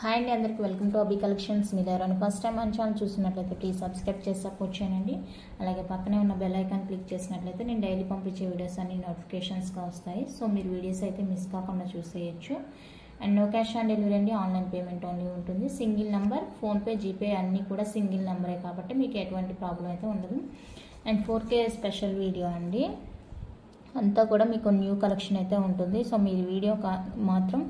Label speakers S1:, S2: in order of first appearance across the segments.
S1: Hi అండి, అందరికీ welcome to అబీ collections. మీరు ఎవరైనా ఫస్ట్ టైం మన ఛానల్ చూసినట్లయితే ప్లీజ్ సబ్స్క్రైబ్ చేసి సపోర్ట్ చేయండి. అలాగే పక్కనే ఉన్న బెల్ ఐకాన్ క్లిక్ చేసినట్లయితే నేను డైలీ పంపించే వీడియోస్ అన్ని నోటిఫికేషన్స్గా వస్తాయి. సో మీరు వీడియోస్ అయితే మిస్ కాకుండా చూసేయచ్చు. And no cash on delivery అండి, ఆన్లైన్ పేమెంట్ ఓన్లీ ఉంటుంది. సింగిల్ నెంబర్, ఫోన్పే, జీపే అన్నీ కూడా సింగిల్ నెంబరే కాబట్టి మీకు ఎటువంటి ప్రాబ్లం అయితే ఉండదు. అండ్ 4K స్పెషల్ వీడియో అండి, అంతా కూడా మీకు న్యూ కలెక్షన్ అయితే ఉంటుంది. సో మీరు వీడియో మాత్రం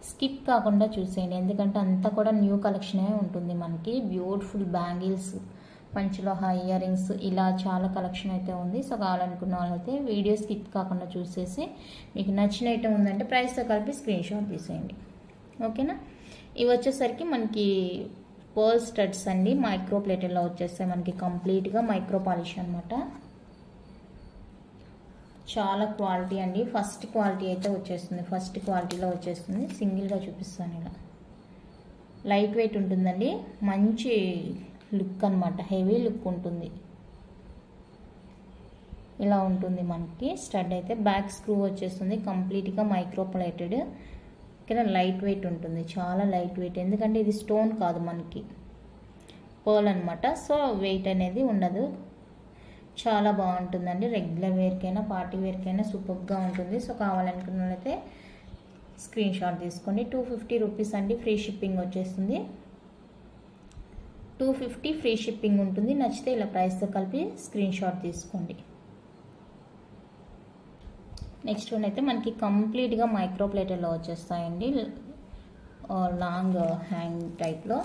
S1: స్కిప్ కాకుండా చూసేయండి, ఎందుకంటే అంతా కూడా న్యూ కలెక్షనే ఉంటుంది. మనకి బ్యూటిఫుల్ బ్యాంగిల్స్, పంచలోహ ఇయర్ రింగ్స్, ఇలా చాలా కలెక్షన్ అయితే ఉంది. సో కావాలనుకున్న వాళ్ళైతే వీడియో స్కిప్ కాకుండా చూసేసి మీకు నచ్చిన ఐటమ్ ఉందంటే ప్రైస్తో కలిపి స్క్రీన్ షాట్ తీసేయండి, ఓకేనా. ఇవి వచ్చేసరికి మనకి పర్ల్ స్టడ్స్ అండి, మైక్రో ప్లేటెల్లో వచ్చేస్తాయి. మనకి కంప్లీట్గా మైక్రో పాలిష్ అనమాట. చాలా క్వాలిటీ అండి, ఫస్ట్ క్వాలిటీ అయితే వచ్చేస్తుంది. ఫస్ట్ క్వాలిటీలో వచ్చేస్తుంది. సింగిల్గా చూపిస్తాను. ఇలా లైట్ వెయిట్ ఉంటుందండి, మంచి లుక్ అనమాట, హెవీ లుక్ ఉంటుంది. ఇలా ఉంటుంది మనకి స్టడ్ అయితే. బ్యాక్ స్క్రూ వచ్చేస్తుంది, కంప్లీట్గా మైక్రో ప్లేటెడ్. ఇక్కడ లైట్ వెయిట్ ఉంటుంది, చాలా లైట్ వెయిట్, ఎందుకంటే ఇది స్టోన్ కాదు, మనకి పర్ల్ అనమాట. సో వెయిట్ అనేది ఉండదు. చాలా బాగుంటుందండి, రెగ్యులర్ వేర్కైనా పార్టీ వేర్కైనా సూపర్గా ఉంటుంది. సో కావాలనుకున్న వాళ్ళైతే స్క్రీన్ షాట్ తీసుకోండి. 250 రూపీస్ అండి, ఫ్రీ షిప్పింగ్ వచ్చేస్తుంది. 250 ఫ్రీ షిప్పింగ్ ఉంటుంది. నచ్చితే ఇలా ప్రైస్తో కలిపి స్క్రీన్ షాట్ తీసుకోండి. నెక్స్ట్ వన్ అయితే మనకి కంప్లీట్గా మైక్రో ప్లేటర్లో వచ్చేస్తాయండి, లాంగ్ హ్యాంగ్ టైప్లో.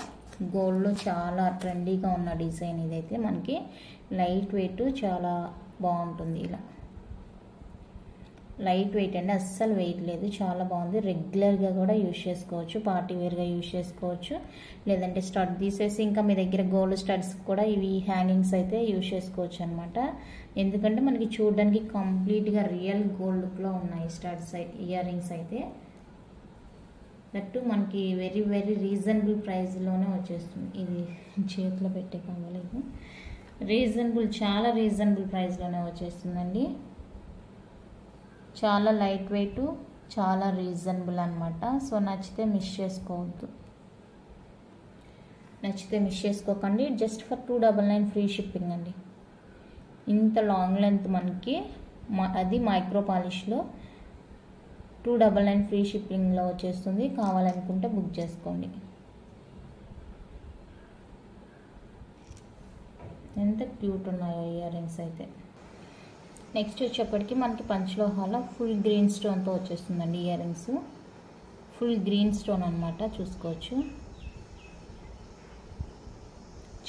S1: గోల్డ్లో చాలా ట్రెండీగా ఉన్న డిజైన్ ఇదైతే. మనకి లైట్ వెయిట్, చాలా బాగుంటుంది. ఇలా లైట్ వెయిట్ అండి, అస్సలు వెయిట్ లేదు, చాలా బాగుంది. రెగ్యులర్గా కూడా యూజ్ చేసుకోవచ్చు, పార్టీ వేర్గా యూజ్ చేసుకోవచ్చు. లేదంటే స్టడ్ తీసేసి ఇంకా మీ దగ్గర గోల్డ్ స్టడ్స్ కూడా ఇవి హ్యాంగింగ్స్ అయితే యూజ్ చేసుకోవచ్చు అనమాట. ఎందుకంటే మనకి చూడడానికి కంప్లీట్గా రియల్ గోల్డ్ లుక్లో ఉన్నాయి స్టడ్స్, ఇయర్ రింగ్స్ అయితే. దట్టు మనకి వెరీ వెరీ రీజనబుల్ ప్రైస్లోనే వచ్చేస్తుంది. ఇది చేతిలో పెట్టే కావలేదు, రీజనబుల్, చాలా రీజనబుల్ ప్రైస్లోనే వచ్చేస్తుందండి. చాలా లైట్ వెయిట్, చాలా రీజనబుల్ అనమాట. సో నచ్చితే మిస్ చేసుకోవద్దు, నచ్చితే మిస్ చేసుకోకండి. జస్ట్ ఫర్ 299 ఫ్రీ షిప్పింగ్ అండి. ఇంత లాంగ్ లెంత్ మనకి, అది మైక్రో పాలిష్లో 299 ఫ్రీ షిప్పింగ్లో వచ్చేస్తుంది. కావాలనుకుంటే బుక్ చేసుకోండి. ఎంత క్యూట్ ఉన్నాయో ఇయర్ రింగ్స్ అయితే. నెక్స్ట్ వచ్చేప్పటికి మనకి పంచలోహాలో ఫుల్ గ్రీన్ స్టోన్తో వచ్చేస్తుందండి ear rings. Full green stone అనమాట, చూసుకోవచ్చు.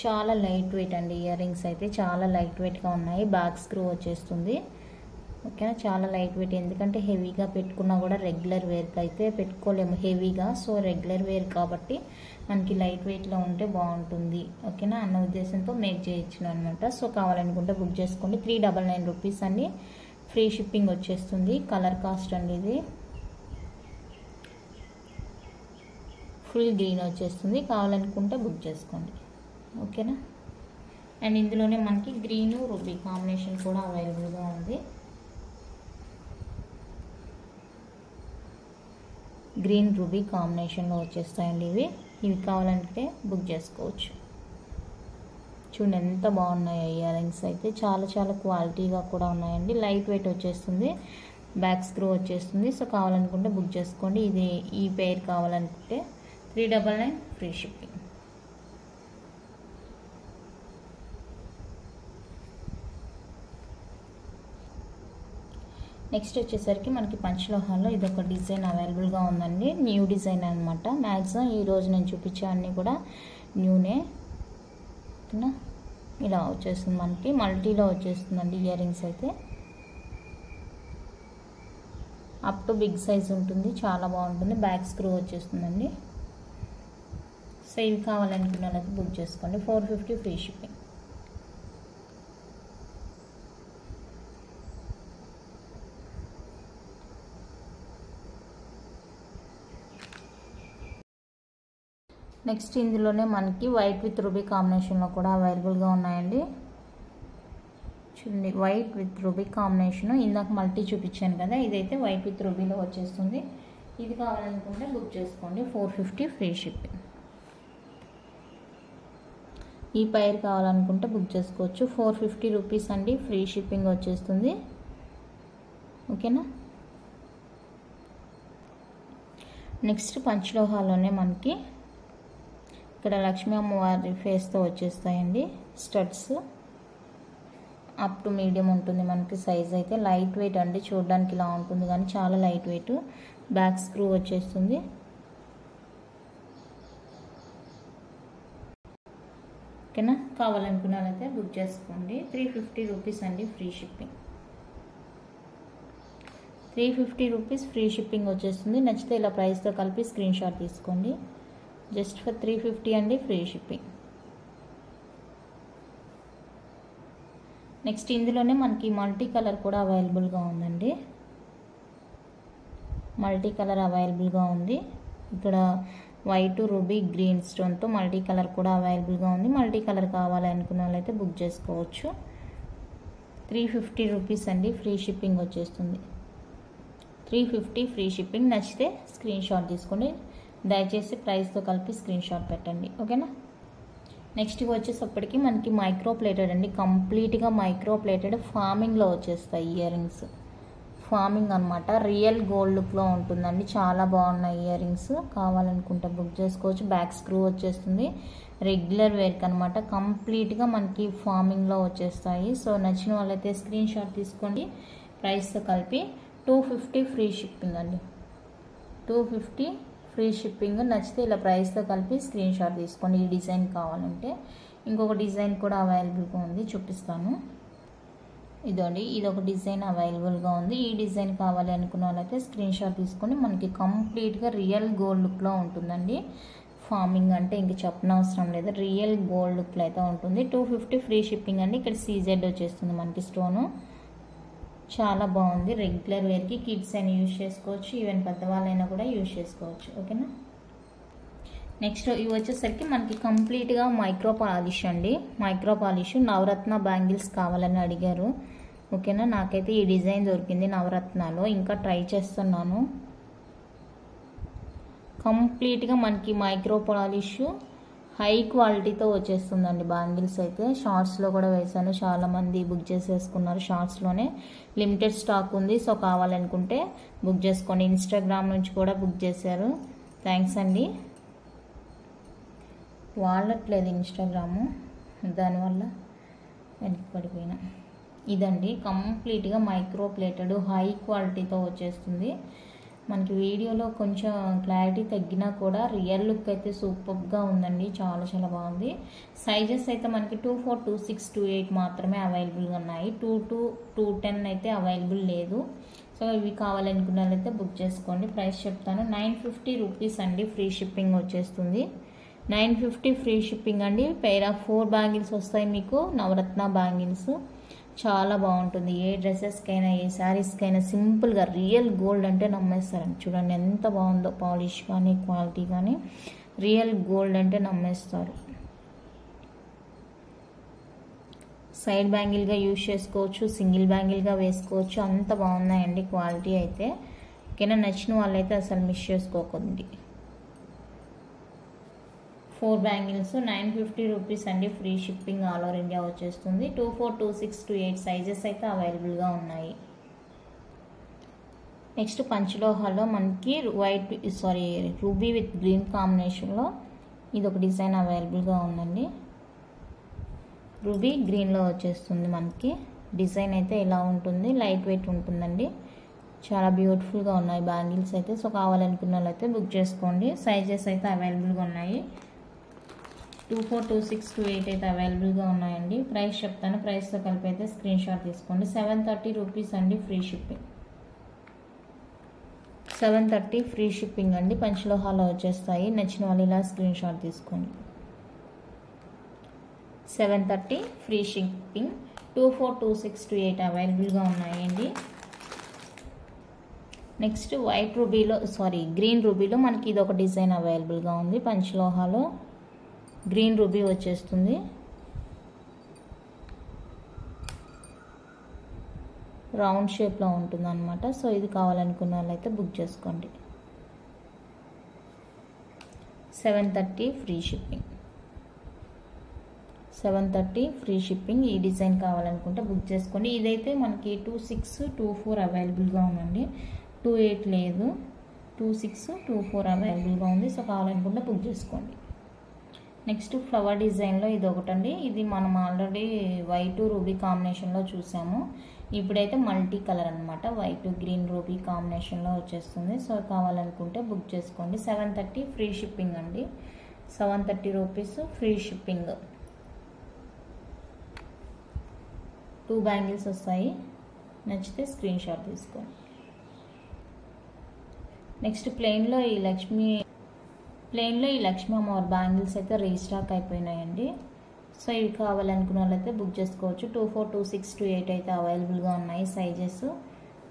S1: చాలా లైట్ వెయిట్ అండి ఇయర్ రింగ్స్ అయితే, చాలా లైట్ వెయిట్గా ఉన్నాయి. బ్యాక్ స్క్రూ వచ్చేస్తుంది, ఓకేనా. చాలా లైట్ వెయిట్, ఎందుకంటే హెవీగా పెట్టుకున్నా కూడా రెగ్యులర్ వేర్కి అయితే పెట్టుకోలేము హెవీగా. సో రెగ్యులర్ వేర్ కాబట్టి మనకి లైట్ వెయిట్లో ఉంటే బాగుంటుంది, ఓకేనా, అన్న ఉద్దేశంతో మేక్ చేయొచ్చు అనమాట. సో కావాలనుకుంటే బుక్ చేసుకోండి. 399 రూపీస్ అండి, ఫ్రీ షిప్పింగ్ వచ్చేస్తుంది. కలర్ కాస్ట్ అండి ఇది. ఫుల్ గ్రీన్ వచ్చేస్తుంది. కావాలనుకుంటే బుక్ చేసుకోండి, ఓకేనా. అండ్ ఇందులోనే మనకి గ్రీన్ రూబీ కాంబినేషన్ కూడా అవైలబుల్గా ఉంది. గ్రీన్ రూబీ కాంబినేషన్లో వచ్చేస్తాయండి ఇవి కావాలంటే బుక్ చేసుకోవచ్చు. చూడండి ఎంత బాగున్నాయి ఇయర్ రింగ్స్ అయితే, చాలా చాలా క్వాలిటీగా కూడా ఉన్నాయండి. లైట్ వెయిట్ వచ్చేస్తుంది, బ్యాక్ స్క్రూ వచ్చేస్తుంది. సో కావాలనుకుంటే బుక్ చేసుకోండి. ఇది ఈ పేర్ కావాలనుకుంటే 399 ఫ్రీ షిప్పింగ్. నెక్స్ట్ వచ్చేసరికి మనకి పంచలోహాల్లో ఇదొక డిజైన్ అవైలబుల్గా ఉందండి, న్యూ డిజైన్ అనమాట. మ్యాక్సిమం ఈరోజు నేను చూపించే అన్నీ కూడా న్యూనే. ఇలా వచ్చేస్తుంది మనకి, మల్టీలో వచ్చేస్తుందండి ఇయర్ రింగ్స్ అయితే. అప్ టు బిగ్ సైజ్ ఉంటుంది, చాలా బాగుంటుంది. బ్యాక్ స్క్రూ వచ్చేస్తుందండి. సో ఇవి కావాలనుకున్న వాళ్ళకి బుక్ చేసుకోండి. 450 ఫ్రీ షిప్పింగ్. నెక్స్ట్ ఇందులోనే మనకి వైట్ విత్ రూబీ కాంబినేషన్లో కూడా అవైలబుల్గా ఉన్నాయండి. చూడండి, వైట్ విత్ రూబీ కాంబినేషన్. ఇందాక మల్టీ చూపించాను కదా, ఇదైతే వైట్ విత్ రూబీలో వచ్చేస్తుంది. ఇది కావాలనుకుంటే బుక్ చేసుకోండి. 450 ఫ్రీ షిప్పింగ్. ఈ పైర్ కావాలనుకుంటే బుక్ చేసుకోవచ్చు. 450 రూపీస్ అండి, ఫ్రీ షిప్పింగ్ వచ్చేస్తుంది. ఓకేనా. నెక్స్ట్ పంచలోహాలోనే మనకి ఇక్కడ లక్ష్మీ అమ్మవారి ఫేస్తో వచ్చేస్తాయండి స్టడ్స్. అప్ టు మీడియం ఉంటుంది మనకి సైజ్ అయితే. లైట్ వెయిట్ అండి, చూడడానికి ఇలా ఉంటుంది కానీ చాలా లైట్ వెయిట్. బ్యాక్ స్క్రూ వచ్చేస్తుంది. ఓకేనా. కావాలనుకున్నారైతే బుక్ చేసుకోండి. 350 రూపీస్ అండి, free shipping. 350 rupees free shipping వచ్చేస్తుంది. నచ్చితే ఇలా ప్రైస్తో కలిపి స్క్రీన్ షాట్ తీసుకోండి. జస్ట్ ఫర్ 350 అండి, ఫ్రీ షిప్పింగ్. నెక్స్ట్ ఇందులోనే మనకి మల్టీ కలర్ కూడా అవైలబుల్గా ఉందండి. మల్టీ కలర్ అవైలబుల్గా ఉంది. ఇక్కడ వైట్, రూబీ, గ్రీన్ స్టోన్తో మల్టీ కలర్ కూడా అవైలబుల్గా ఉంది. మల్టీ కలర్ కావాలనుకున్న వాళ్ళైతే బుక్ చేసుకోవచ్చు. 350 రూపీస్ అండి, ఫ్రీ షిప్పింగ్ వచ్చేస్తుంది. 350 ఫ్రీ షిప్పింగ్. నచ్చితే స్క్రీన్ షాట్ తీసుకోండి. దయచేసి ప్రైస్తో కలిపి స్క్రీన్ షాట్ పెట్టండి. ఓకేనా. నెక్స్ట్ వచ్చేసప్పటికి మనకి మైక్రో ప్లేటెడ్ అండి. కంప్లీట్గా మైక్రో ప్లేటెడ్ ఫార్మింగ్లో వచ్చేస్తాయి ఇయర్ రింగ్స్. ఫార్మింగ్ అనమాట. రియల్ గోల్డ్ లుక్లో ఉంటుందండి. చాలా బాగున్నాయి ఇయర్ రింగ్స్. కావాలనుకుంటే బుక్ చేసుకోవచ్చు. బ్యాక్ స్క్రూ వచ్చేస్తుంది. రెగ్యులర్ వేర్క్ అనమాట. కంప్లీట్గా మనకి ఫార్మింగ్లో వచ్చేస్తాయి. సో నచ్చిన వాళ్ళైతే స్క్రీన్ షాట్ తీసుకోండి. ప్రైస్తో కలిపి 250 ఫ్రీ షిప్పింగ్ అండి. 250 ఫ్రీ షిప్పింగ్. నచ్చితే ఇలా ప్రైస్తో కలిపి స్క్రీన్ షాట్ తీసుకోండి. ఈ డిజైన్ కావాలంటే ఇంకొక డిజైన్ కూడా అవైలబుల్గా ఉంది, చూపిస్తాను. ఇదండి, ఇదొక డిజైన్ అవైలబుల్గా ఉంది. ఈ డిజైన్ కావాలి అనుకున్న వాళ్ళైతే స్క్రీన్ షాట్ తీసుకొని మనకి కంప్లీట్గా రియల్ గోల్డ్ లుక్లో ఉంటుందండి. ఫార్మింగ్ అంటే ఇంక చెప్పనవసరం లేదు. రియల్ గోల్డ్ లుక్లో అయితే ఉంటుంది. 250 ఫ్రీ షిప్పింగ్ అండి. ఇక్కడ CZ వచ్చేస్తుంది మనకి స్టోను. చాలా బాగుంది. రెగ్యులర్ వేర్కి కిడ్స్ అయినా యూజ్ చేసుకోవచ్చు, ఈవెన్ పెద్దవాళ్ళైనా కూడా యూజ్ చేసుకోవచ్చు. ఓకేనా. నెక్స్ట్ ఇవి వచ్చేసరికి మనకి కంప్లీట్గా మైక్రో పాలిష్ అండి. మైక్రో పాలిష్ నవరత్న బ్యాంగిల్స్ కావాలని అడిగారు. ఓకేనా. నాకైతే ఈ డిజైన్ దొరికింది నవరత్నాలో. ఇంకా ట్రై చేస్తున్నాను. కంప్లీట్గా మనకి మైక్రో పాలిష్ హై క్వాలిటీతో వచ్చేస్తుందండి బ్యాంగిల్స్ అయితే. షార్ట్స్లో కూడా వేసాను, చాలామంది బుక్ చేసేసుకున్నారు. షార్ట్స్లోనే లిమిటెడ్ స్టాక్ ఉంది. సో కావాలనుకుంటే బుక్ చేసుకోండి. ఇన్స్టాగ్రామ్ నుంచి కూడా బుక్ చేశారు. థ్యాంక్స్ అండి. వాడట్లేదు ఇన్స్టాగ్రాము, దానివల్ల వెనక్కి పడిపోయినా. ఇదండి కంప్లీట్గా మైక్రో ప్లేటెడ్ హై క్వాలిటీతో వచ్చేస్తుంది. మనకి వీడియోలో కొంచెం క్లారిటీ తగ్గినా కూడా రియల్ లుక్ అయితే సూపర్గా ఉందండి. చాలా చాలా బాగుంది. సైజెస్ అయితే మనకి 24, 26, 28 మాత్రమే అవైలబుల్గా ఉన్నాయి. 22, 210 అయితే అవైలబుల్ లేదు. సో ఇవి కావాలనుకున్న వాళ్ళైతే బుక్ చేసుకోండి. ప్రైస్ చెప్తాను. 950 రూపీస్ అండి, ఫ్రీ షిప్పింగ్ వచ్చేస్తుంది. 950 ఫ్రీ షిప్పింగ్ అండి. పెయిర్ ఆఫ్ 4 బ్యాంగిల్స్ వస్తాయి మీకు, నవరత్న బ్యాంగిల్స్. చాలా బాగుంటుంది. ఏ డ్రెస్సెస్కైనా, ఏ శారీస్కైనా సింపుల్గా రియల్ గోల్డ్ అంటే నమ్మేస్తారండి. చూడండి ఎంత బాగుందో, పాలిష్ కానీ క్వాలిటీ కానీ. రియల్ గోల్డ్ అంటే నమ్మేస్తారు. సైడ్ బ్యాంగిల్గా యూజ్ చేసుకోవచ్చు, సింగిల్ బ్యాంగిల్గా వేసుకోవచ్చు. అంత బాగున్నాయండి క్వాలిటీ అయితే. ఓకేనా. నచ్చిన వాళ్ళైతే అసలు మిస్ చేసుకోకండి. 4 బ్యాంగిల్స్ 950 రూపీస్ అండి, free shipping all over India వచ్చేస్తుంది. 24, 26, 28 సైజెస్ అయితే అవైలబుల్గా ఉన్నాయి. నెక్స్ట్ పంచలోహాలో మనకి రూబీ విత్ గ్రీన్ కాంబినేషన్లో ఇది ఒక డిజైన్ అవైలబుల్గా ఉందండి. రూబీ గ్రీన్లో వచ్చేస్తుంది మనకి. డిజైన్ అయితే ఇలా ఉంటుంది, లైట్ వెయిట్ ఉంటుందండి. చాలా బ్యూటిఫుల్గా ఉన్నాయి బ్యాంగిల్స్ అయితే. సో కావాలనుకున్న వాళ్ళైతే బుక్ చేసుకోండి. సైజెస్ అయితే అవైలబుల్గా ఉన్నాయి. 24, 26, 28 అయితే అవైలబుల్గా ఉన్నాయండి. ప్రైస్ చెప్తాను. ప్రైస్తో కలిపి అయితే స్క్రీన్ షాట్ తీసుకోండి. 730 రూపీస్ అండి, ఫ్రీ షిప్పింగ్. 730 ఫ్రీ షిప్పింగ్ అండి. పంచలోహాలో వచ్చేస్తాయి. నచ్చిన వాళ్ళు ఇలా స్క్రీన్ షాట్ తీసుకోండి. 730 ఫ్రీ షిప్పింగ్. 24, 26, 28 అవైలబుల్గా ఉన్నాయండి. నెక్స్ట్ వైట్ రూబీలో గ్రీన్ రూబీలో మనకి ఇది ఒక డిజైన్ అవైలబుల్గా ఉంది. పంచలోహాలో గ్రీన్ రూబీ వచ్చేస్తుంది. రౌండ్ షేప్లో ఉంటుంది అనమాట. సో ఇది కావాలనుకున్న వాళ్ళైతే బుక్ చేసుకోండి. 730 ఫ్రీ షిప్పింగ్. 730 free shipping. ఈ డిజైన్ కావాలనుకుంటే బుక్ చేసుకోండి. ఇదైతే మనకి 26, 24 అవైలబుల్గా ఉందండి. 28 లేదు, 26, 24 అవైలబుల్గా ఉంది. సో కావాలనుకుంటే బుక్ చేసుకోండి. నెక్స్ట్ ఫ్లవర్ డిజైన్లో ఇది ఒకటండి. ఇది మనం ఆల్రెడీ వైట్ రూబీ కాంబినేషన్లో చూసాము. ఇప్పుడైతే మల్టీ కలర్ అనమాట, వైట్ గ్రీన్ రూబీ కాంబినేషన్లో వచ్చేస్తుంది. సో కావాలనుకుంటే బుక్ చేసుకోండి. 730 ఫ్రీ షిప్పింగ్ అండి. 730 రూపీస్ ఫ్రీ షిప్పింగ్. 2 బ్యాంగిల్స్ వస్తాయి. నచ్చితే స్క్రీన్ షాట్ తీసుకోండి. నెక్స్ట్ ప్లెయిన్లో ఈ లక్ష్మీ అమ్మవారి బ్యాంగిల్స్ అయితే రీస్టాక్ అయిపోయినాయండి. సో ఇవి కావాలనుకున్న వాళ్ళైతే బుక్ చేసుకోవచ్చు. 24, 26, 28 అయితే అవైలబుల్గా ఉన్నాయి సైజెస్.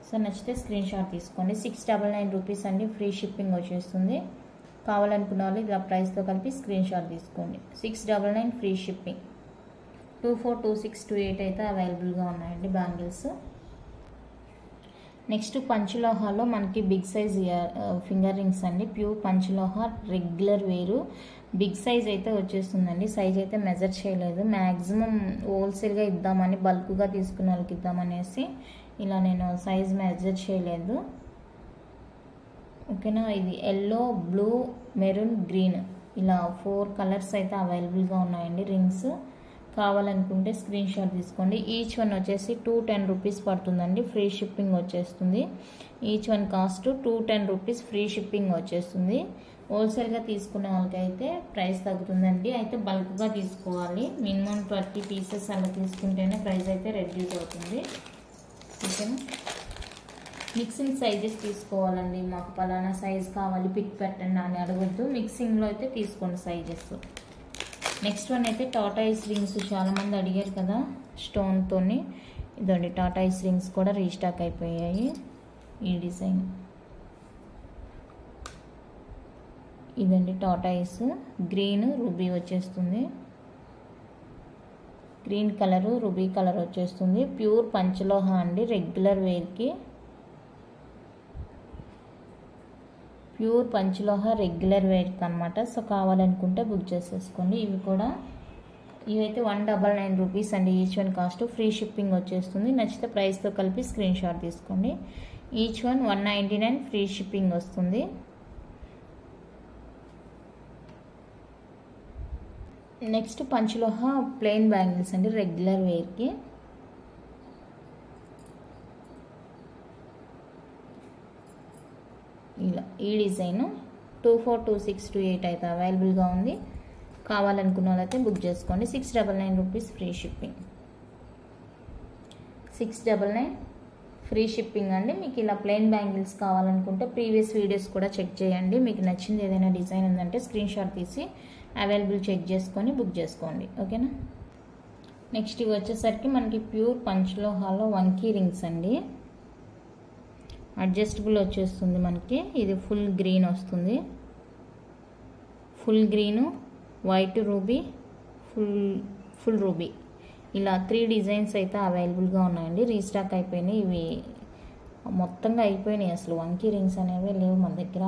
S1: సో నచ్చితే స్క్రీన్ షాట్ తీసుకోండి. 699 రూపీస్ అండి, ఫ్రీ షిప్పింగ్ వచ్చేస్తుంది. కావాలనుకున్న వాళ్ళు ఇలా ప్రైస్తో కలిపి స్క్రీన్ షాట్ తీసుకోండి. 699 ఫ్రీ షిప్పింగ్. 24, 26, 28 అయితే అవైలబుల్గా ఉన్నాయండి బ్యాంగిల్స్. నెక్స్ట్ పంచలోహాలో మనకి బిగ్ సైజ్ ఫింగర్ రింగ్స్ అండి. ప్యూర్ పంచలోహ రెగ్యులర్ వేరు బిగ్ సైజ్ అయితే వచ్చేస్తుందండి. సైజ్ అయితే మెజర్ చేయలేదు, మ్యాక్సిమం హోల్సేల్గా ఇద్దామని, బల్క్గా తీసుకున్న వాళ్ళకి ఇద్దామనేసి ఇలా నేను సైజ్ మెజర్ చేయలేదు. ఓకేనా. ఇది ఎల్లో, బ్లూ, మెరూన్, గ్రీన్ ఇలా 4 కలర్స్ అయితే అవైలబుల్గా ఉన్నాయండి రింగ్స్. కావాలనుకుంటే స్క్రీన్ షాట్ తీసుకోండి. ఈచ్ వన్ వచ్చేసి 210 రూపీస్ పడుతుందండి, ఫ్రీ షిప్పింగ్ వచ్చేస్తుంది. Each one cost 210 rupees free shipping వచ్చేస్తుంది. హోల్సేల్గా తీసుకునే వాళ్ళకైతే ప్రైస్ తగ్గుతుందండి. అయితే బల్క్గా తీసుకోవాలి, మినిమం 20 పీసెస్ అలా తీసుకుంటేనే ప్రైస్ అయితే రెడ్యూస్ అవుతుంది. ఓకేనా. మిక్సింగ్ సైజెస్ తీసుకోవాలండి. మాకు పలానా సైజ్ కావాలి పిక్ పెట్టండి అని అడగద్దు, మిక్సింగ్లో అయితే తీసుకోండి సైజెస్. నెక్స్ట్ వన్ అయితే టాటాయిస్ రింగ్స్ చాలామంది అడిగారు కదా స్టోన్తోని. ఇదండి టాటాయిస్ రింగ్స్ కూడా రీస్టాక్ అయిపోయాయి. ఈ డిజైన్ ఇదండి టాటాయిస్ గ్రీన్ రూబీ వచ్చేస్తుంది. గ్రీన్ కలరు రూబీ కలర్ వచ్చేస్తుంది. ప్యూర్ పంచలోహ అండి, రెగ్యులర్ వేర్కి. ప్యూర్ పంచలోహ రెగ్యులర్ వేర్కి అనమాట. సో కావాలనుకుంటే బుక్ చేసేసుకోండి. ఇవైతే 199 రూపీస్ అండి. Each one cost free shipping వచ్చేస్తుంది. నచ్చితే ప్రైస్తో కలిపి స్క్రీన్ షాట్ తీసుకోండి. ఈచ్ వన్ 199 ఫ్రీ షిప్పింగ్ వస్తుంది. నెక్స్ట్ పంచలోహ ప్లెయిన్ బ్యాంగిల్స్ అండి, రెగ్యులర్ వేర్కి. ఇలా ఈ డిజైన్ 24, 26, 28 అయితే అవైలబుల్గా ఉంది. కావాలనుకున్న వాళ్ళైతే బుక్ చేసుకోండి. 699 rupees free shipping. 699 free shipping అండి. మీకు ఇలా ప్లెయిన్ బ్యాంగిల్స్ కావాలనుకుంటే ప్రీవియస్ వీడియోస్ కూడా చెక్ చేయండి. మీకు నచ్చింది ఏదైనా డిజైన్ ఉందంటే స్క్రీన్ షాట్ తీసి అవైలబుల్ చెక్ చేసుకొని బుక్ చేసుకోండి. ఓకేనా. నెక్స్ట్ ఇవి వచ్చేసరికి మనకి ప్యూర్ పంచలోహాలో వంకీ రింగ్స్ అండి. అడ్జస్టబుల్ వచ్చేస్తుంది మనకి. ఇది ఫుల్ గ్రీన్ వస్తుంది, full green, white ruby, full ruby ఇలా 3 డిజైన్స్ అయితే అవైలబుల్గా ఉన్నాయండి. రీస్టాక్ అయిపోయినాయి. ఇవి మొత్తంగా అయిపోయినాయి, అసలు వంకీ రింగ్స్ అనేవి లేవు మన దగ్గర,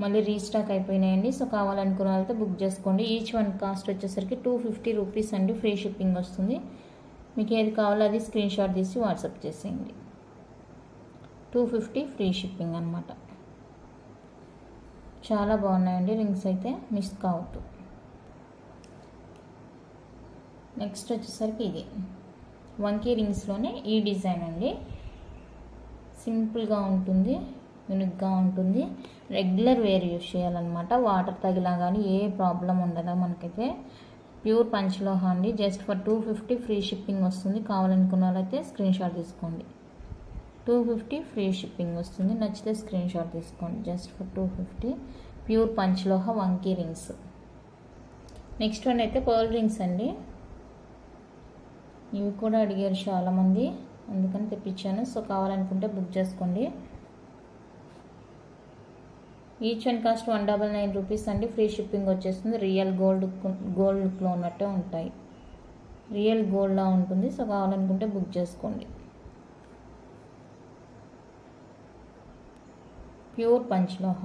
S1: మళ్ళీ రీస్టాక్ అయిపోయినాయండి. సో కావాలనుకున్న వాళ్ళతో బుక్ చేసుకోండి. ఈచ్ వన్ కాస్ట్ వచ్చేసరికి 250 రూపీస్ అండి, ఫ్రీ షిప్పింగ్ వస్తుంది. మీకు ఏది కావాలో అది స్క్రీన్ షాట్ తీసి వాట్సాప్ చేసేయండి. 250 ఫ్రీ షిప్పింగ్ అనమాట. చాలా బాగున్నాయండి రింగ్స్ అయితే, మిస్ కావద్దు. నెక్స్ట్ వచ్చేసరికి ఇది వంకీ రింగ్స్లోనే ఈ డిజైన్ అండి. సింపుల్గా ఉంటుంది, యూనిక్గా ఉంటుంది. రెగ్యులర్ వేర్ యూస్ చేయాలన్నమాట. వాటర్ తగిలా కానీ ఏ ప్రాబ్లం ఉండదు మనకైతే. ప్యూర్ పంచలోహ అండి. జస్ట్ ఫర్ 250 ఫ్రీ షిప్పింగ్ వస్తుంది. కావాలనుకున్న వాళ్ళైతే స్క్రీన్ షాట్ తీసుకోండి. 250 ఫ్రీ షిప్పింగ్ వస్తుంది. నచ్చితే స్క్రీన్ షాట్ తీసుకోండి. Just for 250 pure panchaloha vanki rings. Next one అయితే పర్ల్ రింగ్స్ అండి. ఇవి కూడా అడిగారు చాలామంది, అందుకని తెప్పించాను. సో కావాలనుకుంటే బుక్ చేసుకోండి. ఈచ్ వన్ కాస్ట్ 199 రూపీస్ అండి, ఫ్రీ షిప్పింగ్ వచ్చేస్తుంది. రియల్ గోల్డ్ లుక్లో ఉన్నట్టే ఉంటాయి, రియల్ గోల్డ్లా ఉంటుంది. సో కావాలనుకుంటే బుక్ చేసుకోండి. ప్యూర్ పంచలోహ.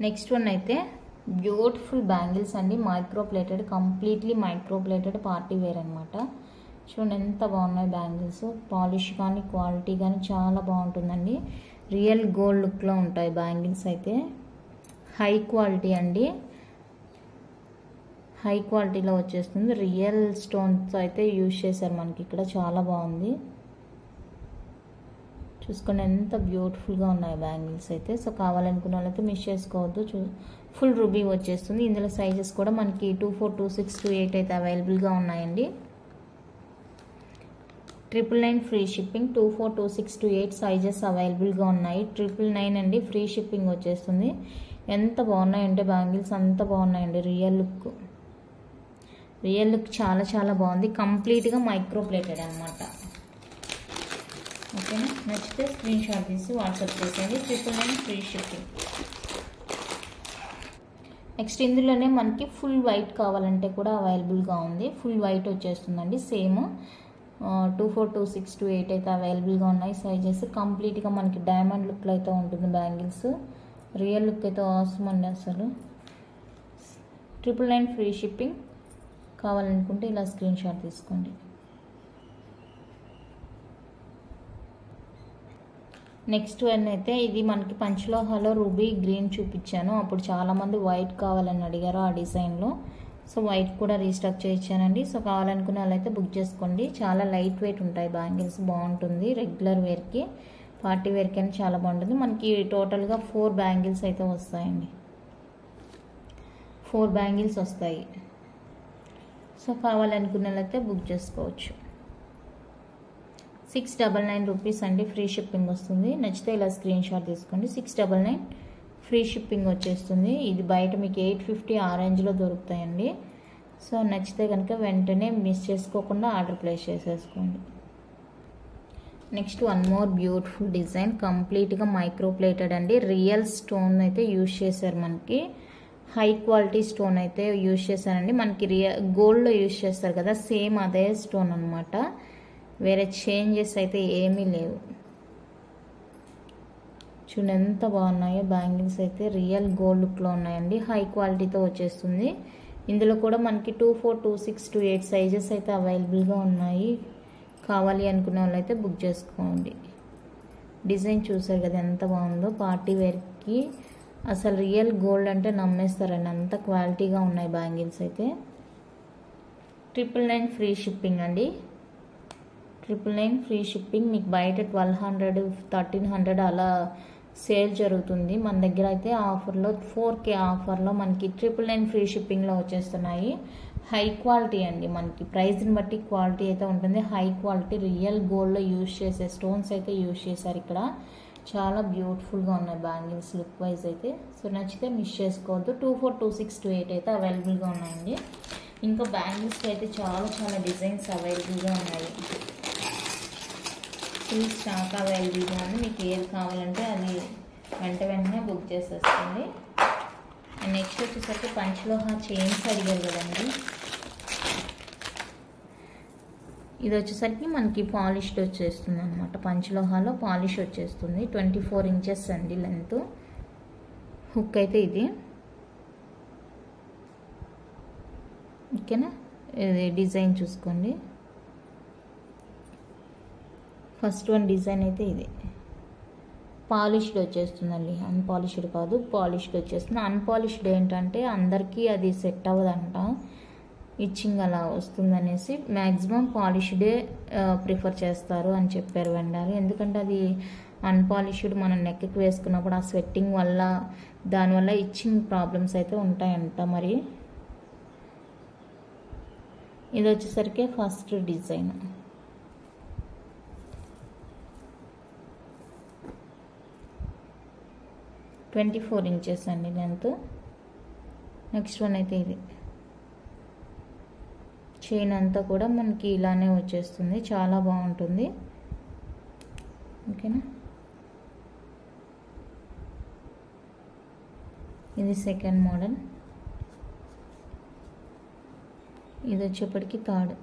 S1: నెక్స్ట్ వన్ అయితే బ్యూటిఫుల్ బ్యాంగిల్స్ అండి, micro plated, completely micro plated party wear అనమాట. చూడండి ఎంత బాగున్నాయి బ్యాంగిల్స్, పాలిష్ కానీ క్వాలిటీ కానీ చాలా బాగుంటుందండి. రియల్ గోల్డ్ లుక్లో ఉంటాయి బ్యాంగిల్స్ అయితే. హై క్వాలిటీ అండి, హై క్వాలిటీలో వచ్చేస్తుంది. రియల్ స్టోన్స్ అయితే యూజ్ చేశారు మనకి ఇక్కడ, చాలా బాగుంది. చూసుకోండి ఎంత బ్యూటిఫుల్గా ఉన్నాయి బ్యాంగిల్స్ అయితే. సో కావాలనుకున్న వాళ్ళైతే మిస్ చేసుకోవద్దు. ఫుల్ రూబీ వచ్చేస్తుంది. ఇందులో సైజెస్ కూడా మనకి 24, 26, 28 అయితే అవైలబుల్గా ఉన్నాయండి. 999 ఫ్రీ షిప్పింగ్. 24, 26, 28 సైజెస్ అవైలబుల్గా ఉన్నాయి. 999 అండి, ఫ్రీ షిప్పింగ్ వచ్చేస్తుంది. ఎంత బాగున్నాయంటే బ్యాంగిల్స్, అంత బాగున్నాయండి. రియల్ లుక్ చాలా చాలా బాగుంది. కంప్లీట్గా మైక్రో ప్లేటెడ్ అనమాట. ఓకేనా, నచ్చితే స్క్రీన్ షాట్ తీసి వాట్సాప్ చేసేయండి. 999 ఫ్రీ షిప్పింగ్. నెక్స్ట్ ఇందులోనే మనకి ఫుల్ వైట్ కావాలంటే కూడా అవైలబుల్గా ఉంది. ఫుల్ వైట్ వచ్చేస్తుందండి. సేమ్ 24, 26, 28 అయితే అవైలబుల్గా ఉన్నాయి సైజెస్. కంప్లీట్గా మనకి డైమండ్ లుక్లో అయితే ఉంటుంది బ్యాంగిల్స్. రియల్ లుక్ అయితే అవసరం అండి అసలు. 999 ఫ్రీ షిప్పింగ్. కావాలనుకుంటే ఇలా స్క్రీన్ షాట్ తీసుకోండి. నెక్స్ట్ వన్ అయితే ఇది మనకి పంచలోహాలో రూబీ గ్రీన్ చూపించాను. అప్పుడు చాలామంది వైట్ కావాలని అడిగారు ఆ డిజైన్లో. సో వైట్ కూడా రీస్టాక్ చేయించానండి. సో కావాలనుకునే వాళ్ళైతే బుక్ చేసుకోండి. చాలా లైట్ వెయిట్ ఉంటాయి బ్యాంగిల్స్, బాగుంటుంది. రెగ్యులర్ వేర్కి, పార్టీ వేర్కి అని చాలా బాగుంటుంది. మనకి టోటల్గా 4 బ్యాంగిల్స్ అయితే వస్తాయండి. 4 బ్యాంగిల్స్ వస్తాయి. సో కావాలనుకునే వాళ్ళైతే బుక్ చేసుకోవచ్చు. 699 రూపీస్ అండి, ఫ్రీ షిప్పింగ్ వస్తుంది. నచ్చితే ఇలా స్క్రీన్ షాట్ తీసుకోండి. 699 ఫ్రీ షిప్పింగ్ వచ్చేస్తుంది. ఇది బయట మీకు 850 ఆ రేంజ్లో దొరుకుతాయండి. సో నచ్చితే కనుక వెంటనే మిస్ చేసుకోకుండా ఆర్డర్ ప్లేస్ చేసేసుకోండి. Next one more beautiful design, కంప్లీట్గా మైక్రో ప్లేటెడ్ అండి. రియల్ స్టోన్ అయితే యూజ్ చేశారు మనకి. హై క్వాలిటీ స్టోన్ అయితే యూజ్ చేశారండి. మనకి గోల్డ్లో యూజ్ చేస్తారు కదా, సేమ్ అదే స్టోన్ అనమాట. వేరే చేంజెస్ అయితే ఏమీ లేవు. చూడండి ఎంత బాగున్నాయో బ్యాంగిల్స్ అయితే. రియల్ గోల్డ్ లుక్లో ఉన్నాయండి. హై క్వాలిటీతో వచ్చేస్తుంది. ఇందులో కూడా మనకి 24, 26, 28 సైజెస్ అయితే అవైలబుల్గా ఉన్నాయి. కావాలి అనుకునే వాళ్ళైతే బుక్ చేసుకోండి. డిజైన్ చూసారు కదా ఎంత బాగుందో. పార్టీ వేర్కి అసలు రియల్ గోల్డ్ అంటే నమ్మేస్తారండి, అంత క్వాలిటీగా ఉన్నాయి బ్యాంగిల్స్ అయితే. 999 ఫ్రీ షిప్పింగ్ అండి. 999 ఫ్రీ షిప్పింగ్. మీకు బయట 1200, 1300 అలా సేల్ జరుగుతుంది. మన దగ్గర అయితే ఆఫర్లో 4K ఆఫర్లో మనకి 999 ఫ్రీ షిప్పింగ్లో వచ్చేస్తున్నాయి. హై క్వాలిటీ అండి, మనకి ప్రైస్ని బట్టి క్వాలిటీ అయితే ఉంటుంది. హై క్వాలిటీ రియల్ గోల్డ్లో యూజ్ చేసే స్టోన్స్ అయితే యూజ్ చేశారు ఇక్కడ. చాలా బ్యూటిఫుల్గా ఉన్నాయి బ్యాంగిల్స్ లుక్ వైజ్ అయితే. సో నచ్చితే మిస్ చేసుకోవద్దు. 24, 26, 28 అయితే అవైలబుల్గా ఉన్నాయండి. ఇంకా బ్యాంగిల్స్కి అయితే చాలా చాలా డిజైన్స్ అవైలబుల్గా ఉన్నాయి. ఫుల్ స్టాక్ అవైలబుల్గా ఉంది. మీకు ఏది కావాలంటే అది వెంటనే బుక్ చేసేస్తుంది. అండ్ నెక్స్ట్ వచ్చేసరికి పంచలోహ చైన్స్ అడిగారు కదండి. ఇది వచ్చేసరికి మనకి పాలిష్డ్ వచ్చేస్తుంది అనమాట. పంచలోహాలో పాలిష్ వచ్చేస్తుంది. 24 ఇంచెస్ అండి లెంత్. హుక్ అయితే ఇది. ఓకేనా, ఇది డిజైన్ చూసుకోండి. ఫస్ట్ వన్ డిజైన్ అయితే ఇది. పాలిష్డ్ వచ్చేస్తుందండి, అన్పాలిష్డ్ కాదు, పాలిష్డ్ వచ్చేస్తుంది. అన్పాలిష్డ్ ఏంటంటే అందరికీ అది సెట్ అవ్వదంట, ఇచ్చింగ్ అలా వస్తుందనేసి మ్యాక్సిమం పాలిష్డే ప్రిఫర్ చేస్తారు అని చెప్పారు వెండర్. ఎందుకంటే అది అన్పాలిష్డ్ మనం నెక్కి వేసుకున్నప్పుడు ఆ స్వెట్టింగ్ వల్ల దానివల్ల ఇచ్చింగ్ ప్రాబ్లమ్స్ అయితే ఉంటాయంట. మరి ఇది వచ్చేసరికి ఫస్ట్ డిజైన్. ట్వంటీ-4 ఇంచెస్ అండి లెంత్. నెక్స్ట్ వన్ అయితే ఇది. చైన్ అంతా కూడా మనకి ఇలానే వచ్చేస్తుంది, చాలా బాగుంటుంది. ఓకేనా, ఇది సెకండ్ మోడల్. ఇది వచ్చేప్పటికి థర్డ్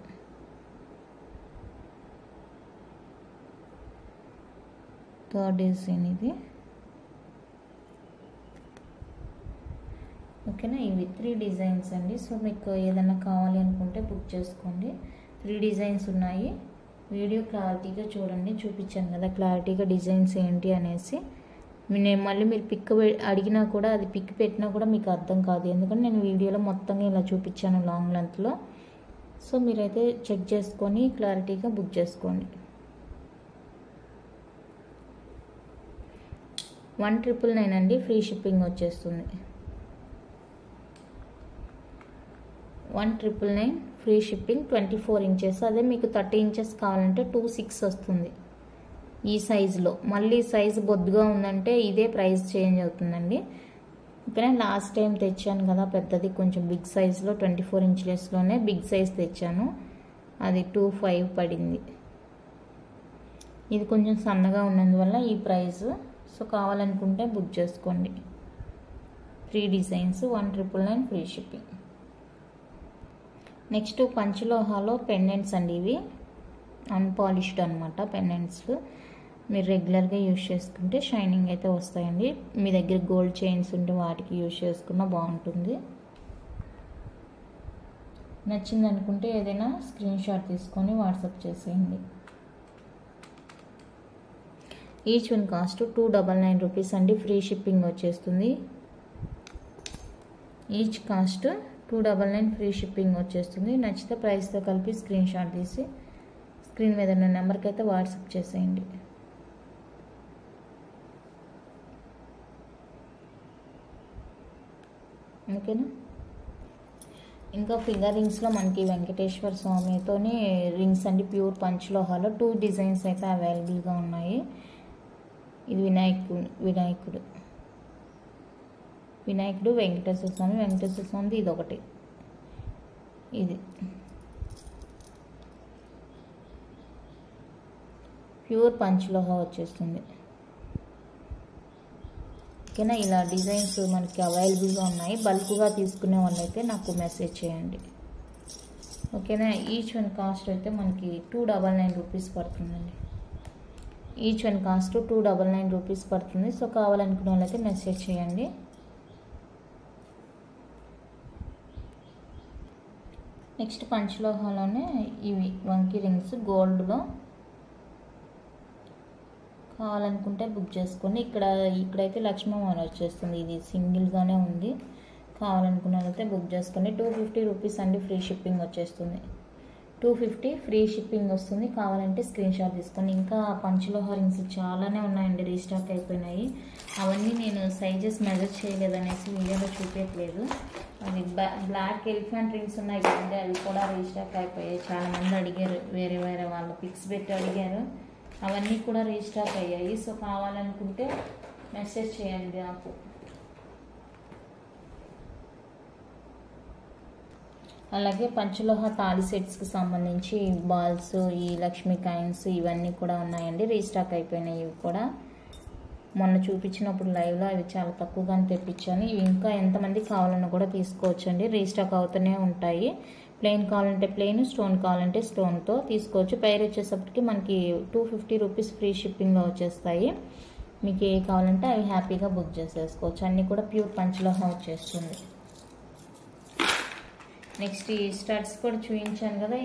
S1: డిజైన్. ఇది ఓకేనా, ఇవి 3 డిజైన్స్ అండి. సో మీకు ఏదైనా కావాలి అనుకుంటే బుక్ చేసుకోండి. 3 డిజైన్స్ ఉన్నాయి. వీడియో క్లారిటీగా చూడండి, చూపించాను కదా క్లారిటీగా డిజైన్స్ ఏంటి అనేసి. నేను మళ్ళీ మీరు పిక్ అడిగినా కూడా, అది పిక్ పెట్టినా కూడా మీకు అర్థం కాదు, ఎందుకంటే నేను వీడియోలో మొత్తంగా ఇలా చూపించాను లాంగ్ లెంత్లో. సో మీరైతే చెక్ చేసుకొని క్లారిటీగా బుక్ చేసుకోండి. 1,999 అండి, ఫ్రీ షిప్పింగ్ వచ్చేస్తుంది. 1,999 ఫ్రీ షిప్పింగ్, 24 ఇంచెస్. అదే మీకు 30 ఇంచెస్ కావాలంటే 2,600 వస్తుంది ఈ సైజులో. మళ్ళీ సైజు బొద్దుగా ఉందంటే ఇదే ప్రైస్ చేంజ్ అవుతుందండి. ఓకేనా, లాస్ట్ టైం తెచ్చాను కదా పెద్దది, కొంచెం బిగ్ సైజులో 24 ఇంచెస్లోనే బిగ్ సైజ్ తెచ్చాను, అది 2,500 పడింది. ఇది కొంచెం సన్నగా ఉన్నందువల్ల ఈ ప్రైస్. సో కావాలనుకుంటే బుక్ చేసుకోండి. 3 డిజైన్స్, 1,999 ఫ్రీ షిప్పింగ్. నెక్స్ట్ పంచలోహాలో పెండెంట్స్ అండి. ఇవి అన్పాలిష్డ్ అనమాట పెండెంట్స్. మీరు రెగ్యులర్గా యూజ్ చేసుకుంటే షైనింగ్ అయితే వస్తాయండి. మీ దగ్గర గోల్డ్ చైన్స్ ఉంటే వాటికి యూజ్ చేసుకున్నా బాగుంటుంది. నచ్చింది అనుకుంటే ఏదైనా స్క్రీన్ షాట్ తీసుకొని వాట్సాప్ చేసేయండి. ఈచ్ వన్ కాస్ట్ 299 రూపీస్ అండి, ఫ్రీ షిప్పింగ్ వచ్చేస్తుంది. ఈచ్ కాస్ట్ 299 ఫ్రీ షిప్పింగ్ వచ్చేస్తుంది. నచ్చితే ప్రైస్తో కలిపి స్క్రీన్ షాట్ తీసి స్క్రీన్ మీద ఉన్న నెంబర్కి అయితే వాట్సాప్ చేసేయండి. ఓకేనా, ఇంకా ఫింగర్ రింగ్స్లో మనకి వెంకటేశ్వర స్వామితోని రింగ్స్ అండి, ప్యూర్ పంచలోహాలో 2 డిజైన్స్ అయితే అవైలబుల్గా ఉన్నాయి. ఇది వినాయకుడు వెంకటేశ్వర స్వామిది ఇది ఒకటి. ఇది ప్యూర్ పంచలోహ వచ్చేస్తుంది. ఓకేనా, ఇలా డిజైన్స్ మనకి అవైలబుల్గా ఉన్నాయి. బల్క్గా తీసుకునే వాళ్ళైతే నాకు మెసేజ్ చేయండి. ఓకేనా, ఈచ్ వన్ కాస్ట్ అయితే మనకి 299 రూపీస్ పడుతుందండి. ఈచ్ వన్ కాస్ట్ 299 రూపీస్ పడుతుంది. సో కావాలనుకునే వాళ్ళైతే మెసేజ్ చేయండి. నెక్స్ట్ పంచలోహాలోనే ఇవి వంకీ రింగ్స్ గోల్డ్లో కావాలనుకుంటే బుక్ చేసుకోండి. ఇక్కడైతే లక్ష్మీవారి వచ్చేస్తుంది, ఇది సింగిల్గానే ఉంది. కావాలనుకున్న వాళ్ళైతే బుక్ చేసుకోండి. 250 రూపీస్ అండి, ఫ్రీ షిప్పింగ్ వచ్చేస్తుంది. 250 ఫ్రీ షిప్పింగ్ వస్తుంది. కావాలంటే స్క్రీన్ షాట్ తీసుకోండి. ఇంకా పంచలోహ రింగ్స్ చాలానే ఉన్నాయండి, రీస్టాక్ అయిపోయినాయి. అవన్నీ నేను సైజెస్ మెజర్ చేయలేదనేసి వీడియోలో చూపించలేదు. అది బ్లాక్ ఎలిఫెంట్ రింగ్స్ ఉన్నాయి కదండి, అవి కూడా రీస్టాక్ అయిపోయాయి. చాలామంది అడిగారు, వేరే వాళ్ళు పిక్స్ పెట్టి అడిగారు. అవన్నీ కూడా రీస్టాక్ అయ్యాయి. సో కావాలనుకుంటే మెసేజ్ చేయండి నాకు. అలాగే పంచలోహ తాళి సెట్స్కి సంబంధించి బాల్స్, ఈ లక్ష్మీ కాయిన్స్ ఇవన్నీ కూడా ఉన్నాయండి, రీస్టాక్ అయిపోయినాయి. ఇవి కూడా మొన్న చూపించినప్పుడు లైవ్లో అవి చాలా తక్కువగానే తెప్పించాను. ఇవి ఇంకా ఎంతమంది కావాలన్నా కూడా తీసుకోవచ్చండి, రీస్టాక్ అవుతూనే ఉంటాయి. ప్లెయిన్ కావాలంటే ప్లెయిన్, స్టోన్ కావాలంటే స్టోన్తో తీసుకోవచ్చు. పైర్ వచ్చేసప్పటికి మనకి 250 రూపీస్ ఫ్రీ షిప్పింగ్లో వచ్చేస్తాయి. మీకు ఏ కావాలంటే అవి హ్యాపీగా బుక్ చేసేసుకోవచ్చు. అన్నీ కూడా ప్యూర్ పంచలోహ వచ్చేస్తుంది. నెక్స్ట్ ఈ స్టడ్స్ కూడా చూపించాను కదా,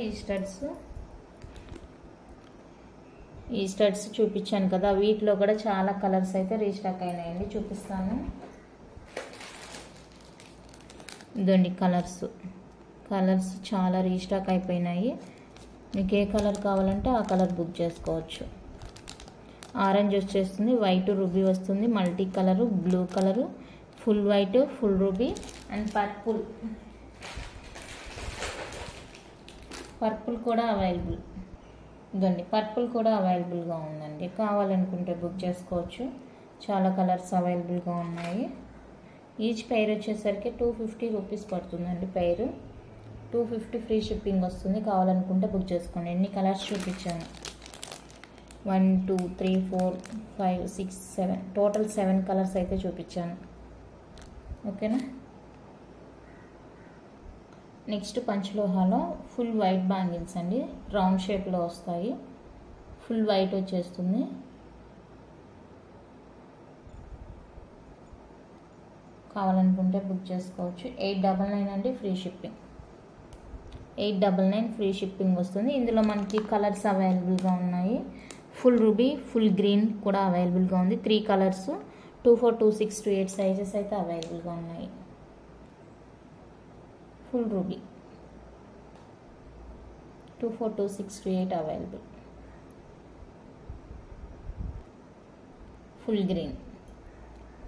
S1: ఈ స్టడ్స్ చూపించాను కదా, వీటిలో కూడా చాలా కలర్స్ అయితే రీస్టాక్ అయినాయండి, చూపిస్తాను. ఇదండి కలర్స్ చాలా రీస్టాక్ అయిపోయినాయి. మీకు ఏ కలర్ కావాలంటే ఆ కలర్ బుక్ చేసుకోవచ్చు. ఆరెంజ్ వచ్చేస్తుంది, వైట్ రూబీ వస్తుంది, multi colour, blue colour, full white, full ruby and purple కూడా అవైలబుల్. ఇదండి పర్పుల్ కూడా అవైలబుల్గా ఉందండి, కావాలనుకుంటే బుక్ చేసుకోవచ్చు. చాలా కలర్స్ అవైలబుల్గా ఉన్నాయి. ఈచ్ పైర్ వచ్చేసరికి 250 రూపీస్ పడుతుందండి. పైరు 250 ఫ్రీ షిప్పింగ్ వస్తుంది. కావాలనుకుంటే బుక్ చేసుకోండి. ఎన్ని కలర్స్ చూపించాను, 1 2 3 4 5 6 7 టోటల్ 7 కలర్స్ అయితే చూపించాను. ఓకేనా, నెక్స్ట్ పంచలోహాలో ఫుల్ వైట్ బ్యాంగిల్స్ అండి, రౌండ్ షేప్లో వస్తాయి. ఫుల్ వైట్ వచ్చేస్తుంది. కావాలనుకుంటే బుక్ చేసుకోవచ్చు. 899 అండి, ఫ్రీ షిప్పింగ్. 899 ఫ్రీ షిప్పింగ్ వస్తుంది. ఇందులో మనకి కలర్స్ అవైలబుల్గా ఉన్నాయి. ఫుల్ రూబీ, ఫుల్ గ్రీన్ కూడా అవైలబుల్గా ఉంది. 3 కలర్స్ 24, 26, 28 సైజెస్ అయితే అవైలబుల్గా ఉన్నాయి. Full ruby 24, 26, 28 available. Full green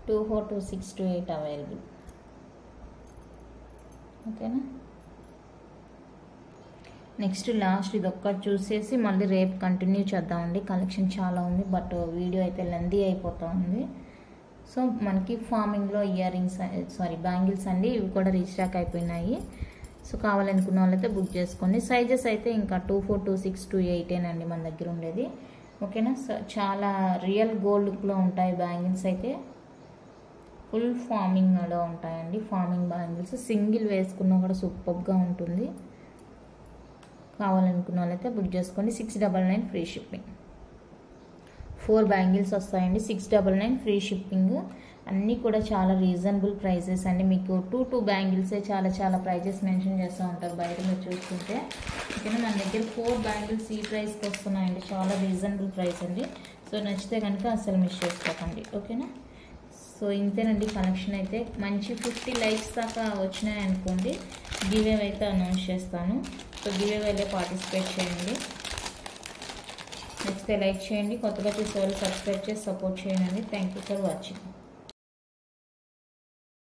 S1: 24, 26, 28 available. ఓకేనా. నెక్స్ట్ లాస్ట్ ఇది ఒక్కటి చూసేసి మళ్ళీ రేపు కంటిన్యూ చేద్దామండి. కలెక్షన్ చాలా ఉంది, బట్ వీడియో అయితే లెందీ అయిపోతూ ఉంది. సో మనకి ఫార్మింగ్లో ఇయర్ రింగ్స్, బ్యాంగిల్స్ అండి, ఇవి కూడా రీస్టాక్ అయిపోయినాయి. సో కావాలనుకున్న వాళ్ళైతే బుక్ చేసుకోండి. సైజెస్ అయితే ఇంకా 24, 26, 28 అండి మన దగ్గర ఉండేది. ఓకేనా. సో చాలా రియల్ గోల్డ్ లుక్లో ఉంటాయి బ్యాంగిల్స్ అయితే. ఫుల్ ఫార్మింగ్లో ఉంటాయండి. ఫార్మింగ్ బ్యాంగిల్స్ సింగిల్ వేసుకున్నా కూడా సూపర్గా ఉంటుంది. కావాలనుకున్న వాళ్ళైతే బుక్ చేసుకోండి. 699 ఫ్రీ షిప్పింగ్. 4 బ్యాంగిల్స్ వస్తాయండి. 699 ఫ్రీ షిప్పింగ్. అన్నీ కూడా చాలా రీజనబుల్ ప్రైజెస్ అండి. మీకు 2 బ్యాంగిల్సే చాలా ప్రైజెస్ మెన్షన్ చేస్తూ ఉంటారు బయట మీరు చూసుకుంటే. ఓకేనా. మన దగ్గర 4 బ్యాంగిల్స్ ఈ ప్రైస్కి వస్తున్నాయండి. చాలా రీజనబుల్ ప్రైస్ అండి. సో నచ్చితే కనుక అసలు మిస్ చేసుకోకండి. ఓకేనా. సో ఇంతేనండి కలెక్షన్ అయితే. మంచి 50 లైక్స్ దాకా వచ్చినాయి అనుకోండి, గివ్ అవే అయితే అనౌన్స్ చేస్తాను. సో గివ్ అవేలో పార్టిసిపేట్ చేయండి. నచ్చితే లైక్ చేయండి. కొత్తగా చూసే వాళ్ళు సబ్స్క్రైబ్ చేసి సపోర్ట్ చేయండి. Thank you for watching.